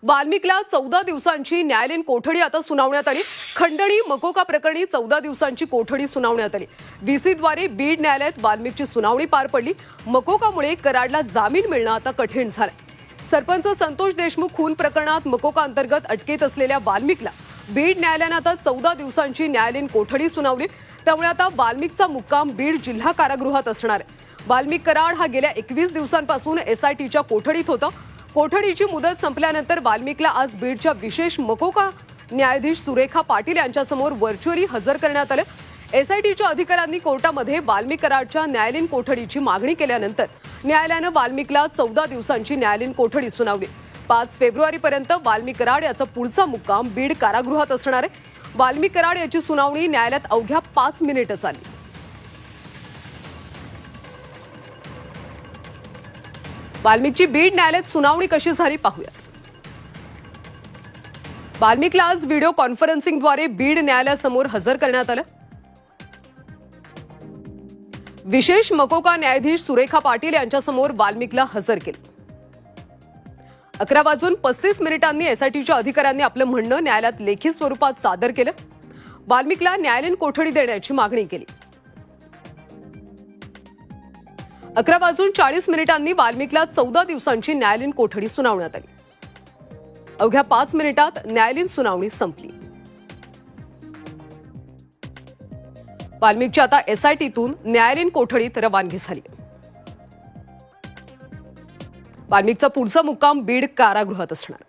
वाल्मिकला 14 दिवसांची न्यायालयीन कोठडी आता सुनावण्यात आली। खंडणी मकोका प्रकरणी 14 दिवसांची कोठडी सुनावण्यात आली। व्हीसीद्वारे बीड न्यायालयात वाल्मिकची सुनावणी पार पडली। मकोकामुळे कराडला जामीन मिळणं आता कठीण झालंय। सरपंच संतोष देशमुख खून प्रकरणात मकोका अंतर्गत अटकेत असलेल्या वाल्मिकला बीड न्यायालयाने आता 14 दिवसांची न्यायालयीन कोठडी सुनावली। त्यामुळे आता वाल्मिकचा मुक्काम बीड जिल्हा कारागृहात असणार आहे। वाल्मिक कराड हा गेल्या 21 दिवसांपासून एसआयटीच्या कोठडीत होता। कोठडीची मुदत संपल्यानंतर वाल्मिकला आज बीडच्या विशेष मकोका न्यायाधीश सुरेखा पाटील यांच्यासमोर व्हर्च्युअली हजर करण्यात आले। एसआयटीच्या अधिकाऱ्यांनी कोर्टामध्ये वाल्मिक कराडच्या न्यायालयीन कोठडीची मागणी केल्यानंतर न्यायालयाने वाल्मिकला 14 दिवसांची न्यायालयीन कोठडी सुनावली। 5 फेब्रुवारीपर्यंत वाल्मिक कराड याचा पुढचा मुक्काम बीड कारागृहात असणार आहे। वाल्मिक कराड याची सुनावणी न्यायालयात अवघ्या 5 मिनिटं झाली। वाल्मिकची बीड न्यायालयात सुनावणी कशी झाली पाहूया। वाल्मिकला आज व्हिडिओ कॉन्फरन्सिंगद्वारे बीड न्यायालयासमोर हजर करण्यात आलं। विशेष मकोका न्यायाधीश सुरेखा पाटील यांच्यासमोर वाल्मिकला हजर केले। 11:35 एसआयटीच्या अधिकाऱ्यांनी आपलं म्हणणं न्यायालयात लेखी स्वरूपात सादर केलं। वाल्मिकला न्यायालयीन कोठडी देण्याची मागणी केली। 11:40 वाल्मिकला 14 दिवसांची न्यायालयीन कोठडी सुनावण्यात आली। अवघ्या 5 मिनिटात न्यायालयीन सुनावणी संपली। वाल्मिकची आता एसआयटीतून न्यायालयीन कोठडीत रवानगी झाली। वाल्मिकचा पुढचा मुक्काम बीड कारागृहात असणार।